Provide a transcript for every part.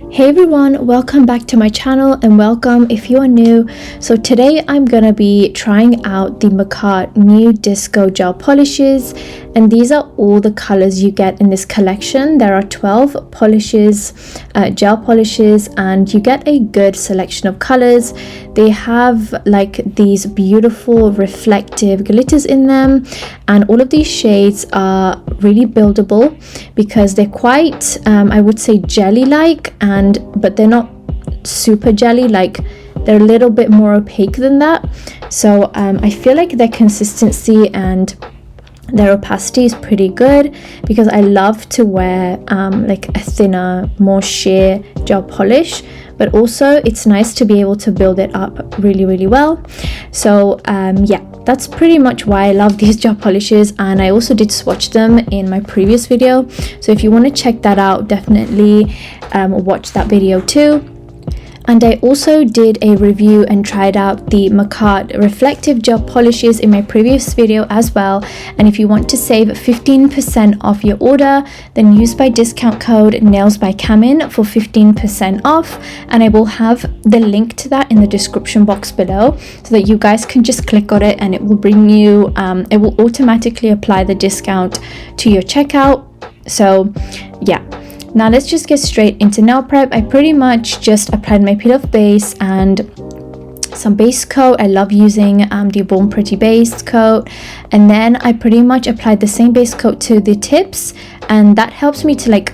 Hey everyone, welcome back to my channel and welcome if you are new. So today I'm gonna be trying out the Makartt new disco gel polishes, and these are all the colors you get in this collection. There are 12 polishes, gel polishes, and you get a good selection of colors. They have like these beautiful reflective glitters in them, and all of these shades are really buildable because they're quite I would say jelly like, but they're not super jelly, like they're a little bit more opaque than that. So I feel like their consistency and their opacity is pretty good because I love to wear like a thinner, more sheer gel polish, but also it's nice to be able to build it up really well. So yeah, that's pretty much why I love these gel polishes, and I also did swatch them in my previous video, so if you want to check that out, definitely watch that video too. And I also did a review and tried out the Makartt reflective gel polishes in my previous video as well, and if you want to save 15% off your order, then use my discount code nails by Camin for 15% off, and I will have the link to that in the description box below so that you guys can just click on it and it will bring you it will automatically apply the discount to your checkout. So yeah, now let's just get straight into nail prep. I pretty much just applied my peel off base and some base coat. I love using the Born Pretty base coat, and then I pretty much applied the same base coat to the tips, and that helps me to like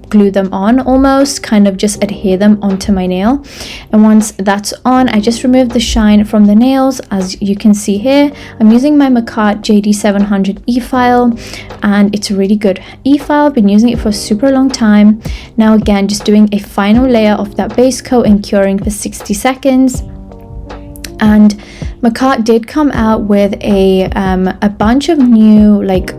glue them on, almost kind of just adhere them onto my nail. And once that's on, I just remove the shine from the nails. As you can see here, I'm using my Makartt JD700 e-file, and it's a really good e-file. I've been using it for a super long time now. Again, just doing a final layer of that base coat and curing for 60 seconds. And Makartt did come out with a bunch of new like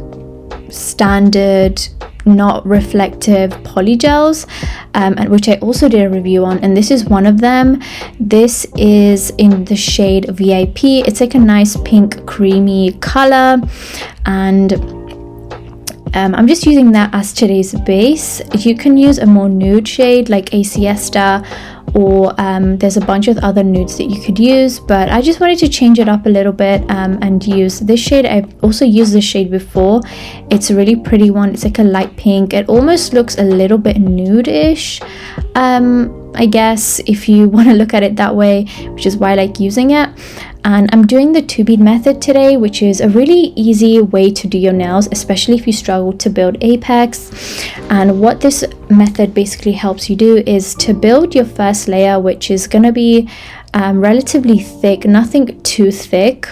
standard not reflective polygels, and which I also did a review on, and this is one of them. This is in the shade VIP. It's like a nice pink creamy color, and I'm just using that as today's base. You can use a more nude shade like a Siesta, or there's a bunch of other nudes that you could use, but I just wanted to change it up a little bit and use this shade. I've also used this shade before. It's a really pretty one. It's like a light pink. It almost looks a little bit nude-ish, I guess, if you want to look at it that way, which is why I like using it. And I'm doing the 2 bead method today, which is a really easy way to do your nails, especially if you struggle to build apex. And what this method basically helps you do is to build your first layer, which is going to be relatively thick, nothing too thick,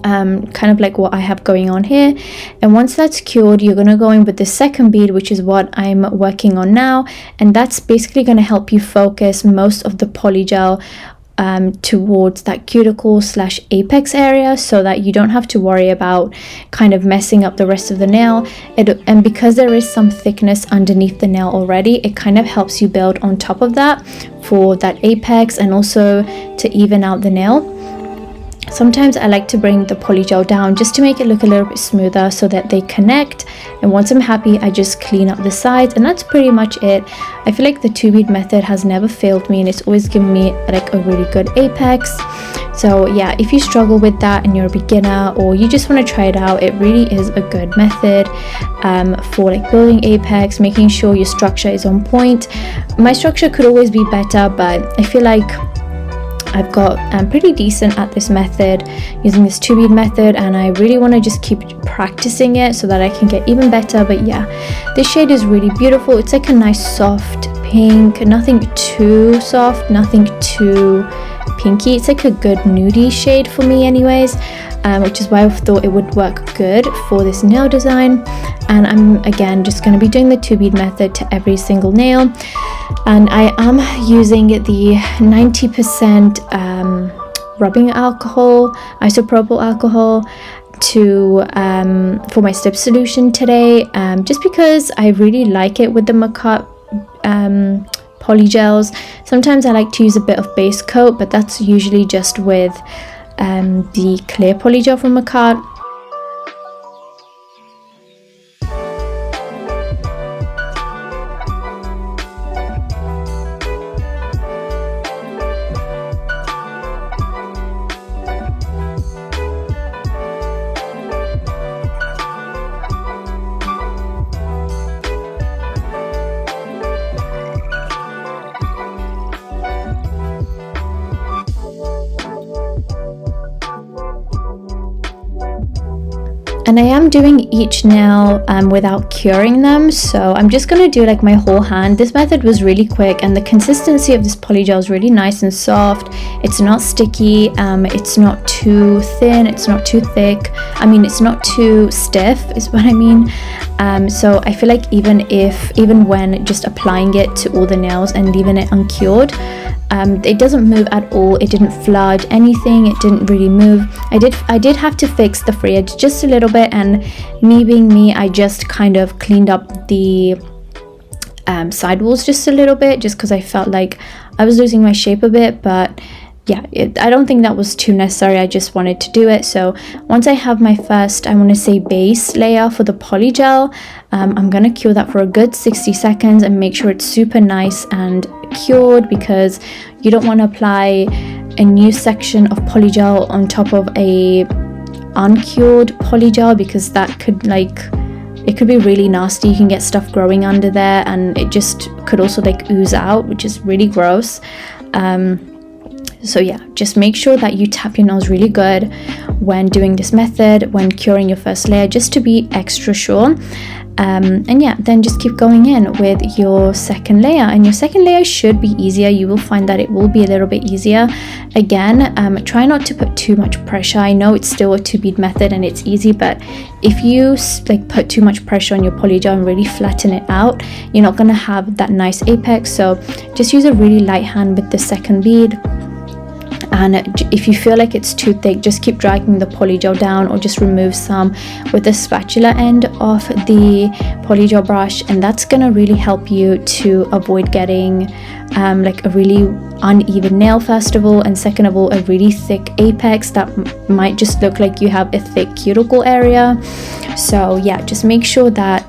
kind of like what I have going on here. And once that's cured, you're going to go in with the second bead, which is what I'm working on now, and that's basically going to help you focus most of the polygel towards that cuticle / apex area, so that you don't have to worry about kind of messing up the rest of the nail. And because there is some thickness underneath the nail already, it kind of helps you build on top of that for that apex, and also to even out the nail. Sometimes I like to bring the polygel down just to make it look a little bit smoother so that they connect, and once I'm happy, I just clean up the sides, and that's pretty much it. I feel like the 2 bead method has never failed me, and it's always given me like a really good apex. So yeah, if you struggle with that and you're a beginner, or you just want to try it out, it really is a good method for like building apex, making sure your structure is on point. My structure could always be better, but I feel like I've got pretty decent at this method using this 2 bead method, and I really want to just keep practicing it so that I can get even better. But yeah, this shade is really beautiful. It's like a nice soft pink, nothing too soft, nothing too pinky. It's like a good nudie shade for me anyways, which is why I thought it would work good for this nail design. And I'm again just going to be doing the 2 bead method to every single nail, and I am using the 90% rubbing alcohol, isopropyl alcohol, to for my stip solution today, just because I really like it with the Makartt polygels. Sometimes I like to use a bit of base coat, but that's usually just with the clear polygel from Makartt. And I am doing each nail without curing them, so I'm just gonna do like my whole hand. This method was really quick, and the consistency of this polygel is really nice and soft. It's not sticky, it's not too thin, it's not too thick. I mean, it's not too stiff is what I mean. So I feel like even when just applying it to all the nails and leaving it uncured, it doesn't move at all. It didn't flood anything, it didn't really move. I did have to fix the free edge just a little bit, and me being me, I just kind of cleaned up the sidewalls just a little bit, just because I felt like I was losing my shape a bit. But yeah, I don't think that was too necessary. I just wanted to do it. So once I have my first, I want to say base layer for the polygel, I'm gonna cure that for a good 60 seconds and make sure it's super nice and cured, because you don't want to apply a new section of polygel on top of a uncured polygel, because that could it could be really nasty. You can get stuff growing under there, and it just could also like ooze out, which is really gross. So yeah, just make sure that you tap your nails really good when doing this method, when curing your first layer, just to be extra sure. And yeah, then just keep going in with your second layer, and your second layer should be easier. You will find that it will be a little bit easier. Again, try not to put too much pressure. I know it's still a 2-bead method and it's easy, but if you like put too much pressure on your polygel and really flatten it out, you're not going to have that nice apex. So just use a really light hand with the second bead. And if you feel like it's too thick, just keep dragging the polygel down, or just remove some with the spatula end of the polygel brush, and that's gonna really help you to avoid getting like a really uneven nail, first of all, and second of all, a really thick apex that might just look like you have a thick cuticle area. So yeah, just make sure that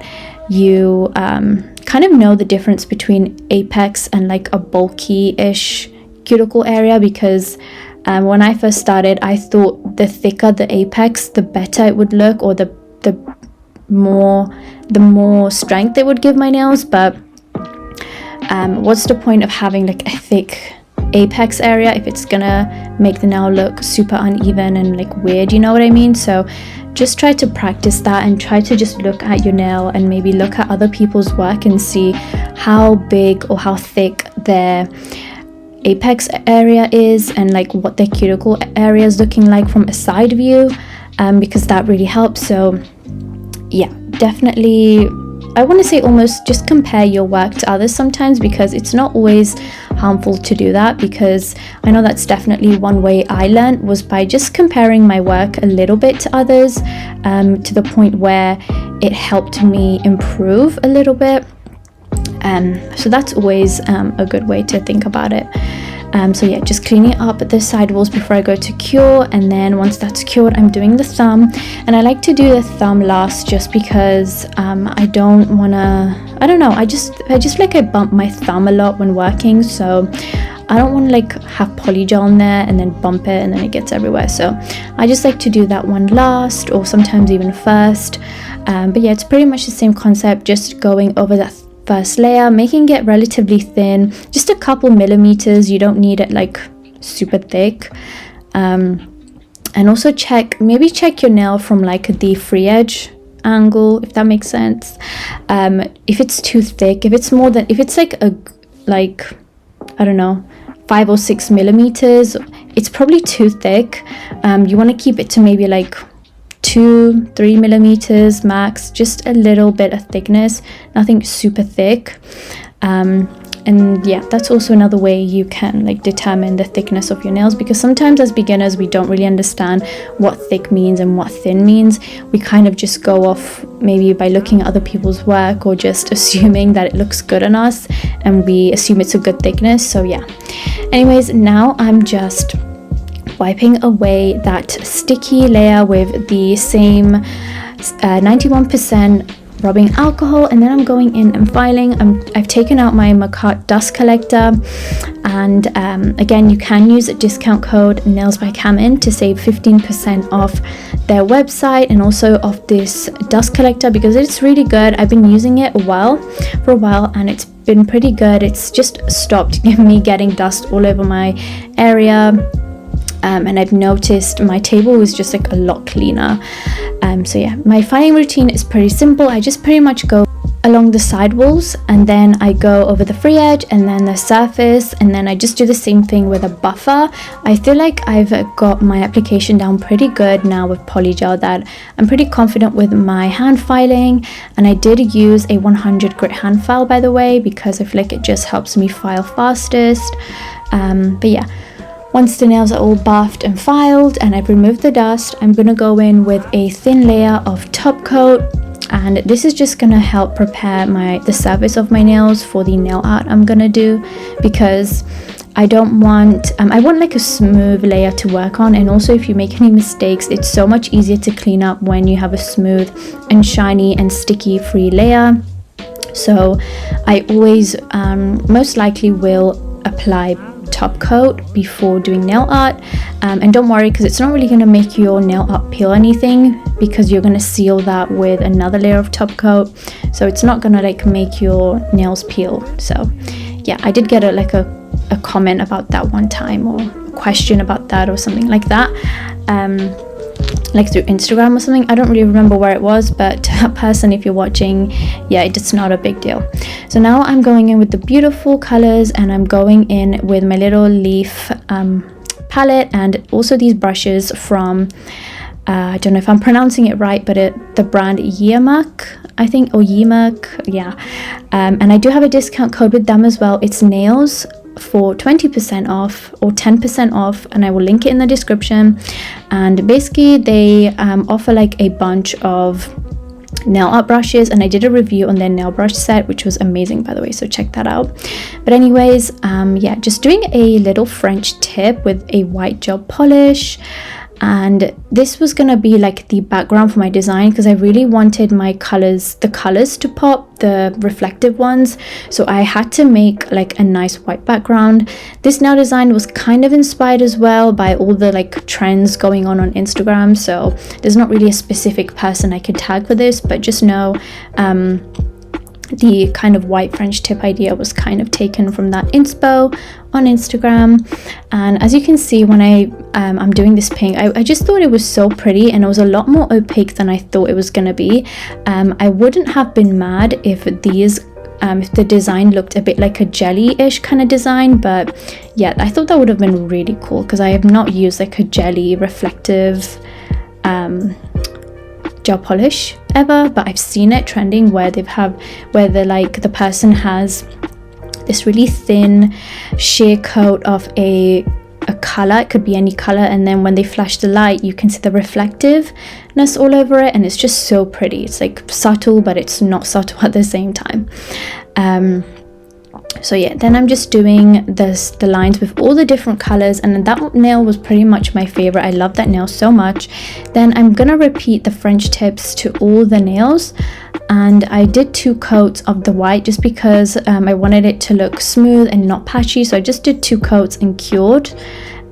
you kind of know the difference between apex and like a bulky-ish cuticle area, because when I first started, I thought the thicker the apex, the better it would look, or the more strength it would give my nails. But what's the point of having like a thick apex area if it's gonna make the nail look super uneven and like weird, you know what I mean? So just try to practice that, and try to just look at your nail and maybe look at other people's work and see how big or how thick their apex area is, and like what their cuticle area is looking like from a side view, because that really helps. So yeah, definitely, I want to say almost just compare your work to others sometimes, because it's not always harmful to do that, because I know that's definitely one way I learned, was by just comparing my work a little bit to others, to the point where it helped me improve a little bit. So that's always a good way to think about it. So yeah, just cleaning up the sidewalls before I go to cure, and then once that's cured, I'm doing the thumb. And I like to do the thumb last, just because I don't want to, I don't know, I just like I bump my thumb a lot when working, so I don't want to like have polygel on there and then bump it and then it gets everywhere. So I just like to do that one last, or sometimes even first. But yeah, it's pretty much the same concept, just going over that first layer, making it relatively thin, just a couple millimeters. You don't need it like super thick. And also maybe check your nail from like the free edge angle, if that makes sense. If it's too thick, if it's like I don't know, 5 or 6 millimeters, it's probably too thick. You want to keep it to maybe like 2-3 millimeters max, just a little bit of thickness, nothing super thick. And yeah, that's also another way you can like determine the thickness of your nails, because sometimes as beginners we don't really understand what thick means and what thin means. We kind of just go off maybe by looking at other people's work, or just assuming that it looks good on us, and we assume it's a good thickness. So yeah, anyways, now I'm just wiping away that sticky layer with the same 91% rubbing alcohol, and then I'm going in and filing. I've taken out my Makartt dust collector, and again, you can use a discount code Nails by Camin to save 15% off their website and also off this dust collector, because it's really good. I've been using it for a while and it's been pretty good. It's just stopped me getting dust all over my area. and I've noticed my table was just like a lot cleaner. So yeah, my filing routine is pretty simple. I just pretty much go along the side walls, and then I go over the free edge and then the surface, and then I just do the same thing with a buffer. I feel like I've got my application down pretty good now with Polygel, that I'm pretty confident with my hand filing. And I did use a 100 grit hand file, by the way, because I feel like it just helps me file fastest. But yeah, once the nails are all buffed and filed and I've removed the dust, I'm gonna go in with a thin layer of top coat, and this is just gonna help prepare the surface of my nails for the nail art I'm gonna do, because I don't want I want like a smooth layer to work on. And also, if you make any mistakes, it's so much easier to clean up when you have a smooth and shiny and sticky free layer. So I always most likely will apply top coat before doing nail art, and don't worry, because it's not really going to make your nail art peel anything, because you're going to seal that with another layer of top coat, so it's not going to like make your nails peel. So yeah, I did get a comment about that one time, or a question about that or something like that, like through Instagram or something. I don't really remember where it was, but that person, if you're watching, yeah, it's not a big deal. So now I'm going in with the beautiful colors, and I'm going in with my little leaf palette, and also these brushes from I don't know if I'm pronouncing it right, but the brand Yemak, I think, or Yemak, yeah. And I do have a discount code with them as well. It's nails for 20% off or 10% off, and I will link it in the description. And basically they offer like a bunch of nail art brushes, and I did a review on their nail brush set, which was amazing, by the way, so check that out. But anyways, yeah, just doing a little French tip with a white gel polish. And this was gonna be like the background for my design, because I really wanted the colors to pop, the reflective ones, so I had to make like a nice white background. This nail design was kind of inspired as well by all the like trends going on Instagram, so there's not really a specific person I could tag for this, but just know the kind of white French tip idea was kind of taken from that inspo on Instagram. And as you can see, when I'm doing this pink, I just thought it was so pretty, and it was a lot more opaque than I thought it was gonna be. I wouldn't have been mad if if the design looked a bit like a jelly-ish kind of design, but yeah, I thought that would have been really cool, because I have not used like a jelly reflective gel polish ever, but I've seen it trending where the person has this really thin sheer coat of a color. It could be any color, and then when they flash the light, you can see the reflectiveness all over it, and it's just so pretty. It's like subtle, but it's not subtle at the same time. So yeah, then I'm just doing the lines with all the different colors, and that nail was pretty much my favorite. I love that nail so much. Then I'm gonna repeat the French tips to all the nails, and I did 2 coats of the white just because I wanted it to look smooth and not patchy, so I just did 2 coats and cured.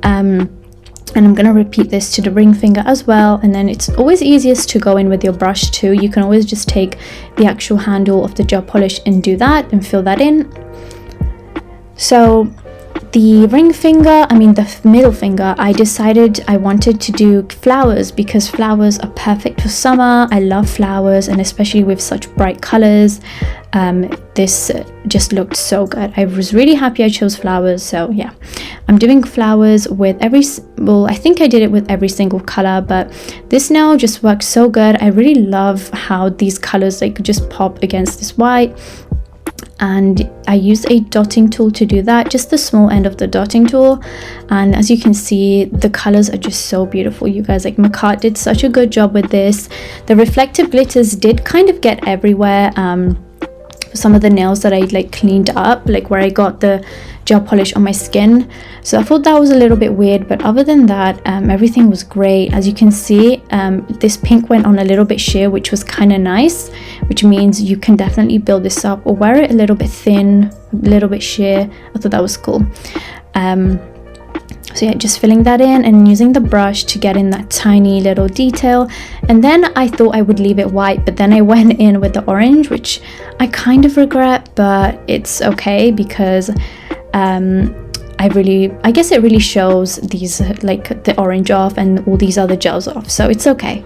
And I'm going to repeat this to the ring finger as well. And then it's always easiest to go in with your brush too. You can always just take the actual handle of the gel polish and do that and fill that in. So the the middle finger, I decided I wanted to do flowers, because flowers are perfect for summer. I love flowers, and especially with such bright colors. This just looked so good. I was really happy I chose flowers. So yeah, I'm doing flowers with I think I did it with every single color, but this nail just worked so good. I really love how these colors like just pop against this white. And I used a dotting tool to do that, just the small end of the dotting tool. And as you can see, the colors are just so beautiful, you guys. Like, Makartt did such a good job with this. The reflective glitters did kind of get everywhere. Some of the nails that I like cleaned up, like where I got the gel polish on my skin, so I thought that was a little bit weird, but other than that, everything was great. As you can see, this pink went on a little bit sheer, which was kind of nice, which means you can definitely build this up or wear it a little bit thin, a little bit sheer. I thought that was cool. So yeah, just filling that in and using the brush to get in that tiny little detail. And then I thought I would leave it white, but then I went in with the orange, which I kind of regret, but it's okay because I guess it really shows these, like the orange off and all these other gels off, so it's okay.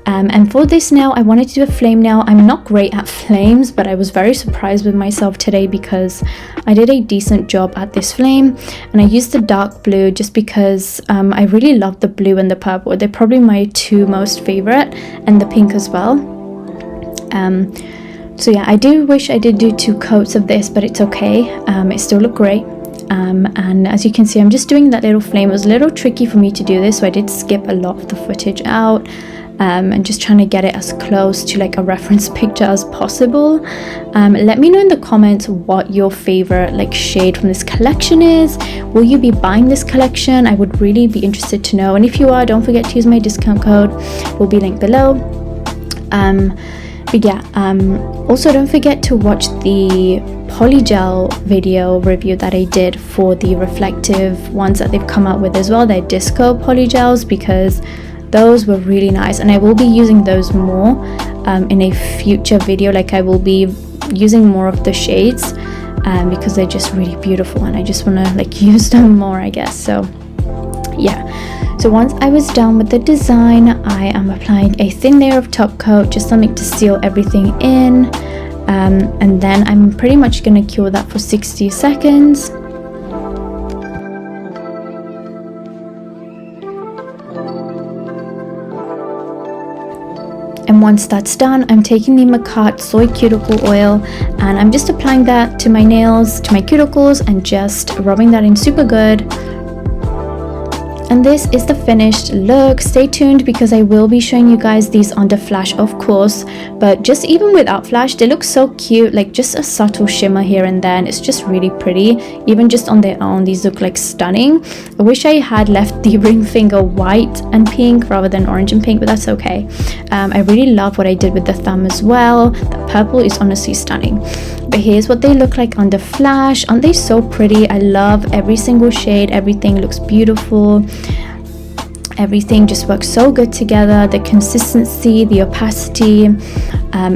And for this nail, I wanted to do a flame nail. I'm not great at flames, but I was very surprised with myself today because I did a decent job at this flame. And I used the dark blue just because I really love the blue and the purple. They're probably my two most favorite, and the pink as well. So yeah, I do wish I did do 2 coats of this, but it's okay. It still looked great. And as you can see, I'm just doing that little flame. It was a little tricky for me to do this, so I did skip a lot of the footage out. And just trying to get it as close to like a reference picture as possible. Let me know in the comments what your favorite like shade from this collection is. Will you be buying this collection? I would really be interested to know, and if you are, don't forget to use my discount code. It will be linked below. But yeah, also don't forget to watch the Polygel video review that I did for the reflective ones that they've come out with as well. They're disco polygels, because those were really nice, and I will be using those more in a future video. Like I will be using more of the shades because they're just really beautiful, and I just want to like use them more, I guess. So yeah, so once I was done with the design, I am applying a thin layer of top coat, just something to seal everything in, and then I'm pretty much going to cure that for 60 seconds. And once that's done, I'm taking the Makartt soy cuticle oil, and I'm just applying that to my nails, to my cuticles, and just rubbing that in super good. And this is the finished look. Stay tuned because I will be showing you guys these under flash, of course, but just even without flash, they look so cute, like just a subtle shimmer here and there, and it's just really pretty. Even just on their own, these look like stunning. I wish I had left the ring finger white and pink rather than orange and pink, but that's okay. I really love what I did with the thumb as well. The purple is honestly stunning. But here's what they look like under flash. Aren't they so pretty? I love every single shade. Everything looks beautiful. Everything just works so good together. The consistency, the opacity,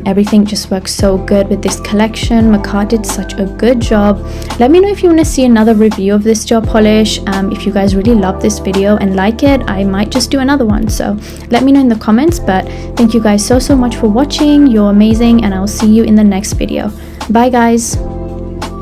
everything just works so good with this collection. Makartt did such a good job. Let me know if you want to see another review of this gel polish. If you guys really love this video and like it, I might just do another one. So let me know in the comments. But thank you guys so much for watching. You're amazing, and I'll see you in the next video. Bye guys.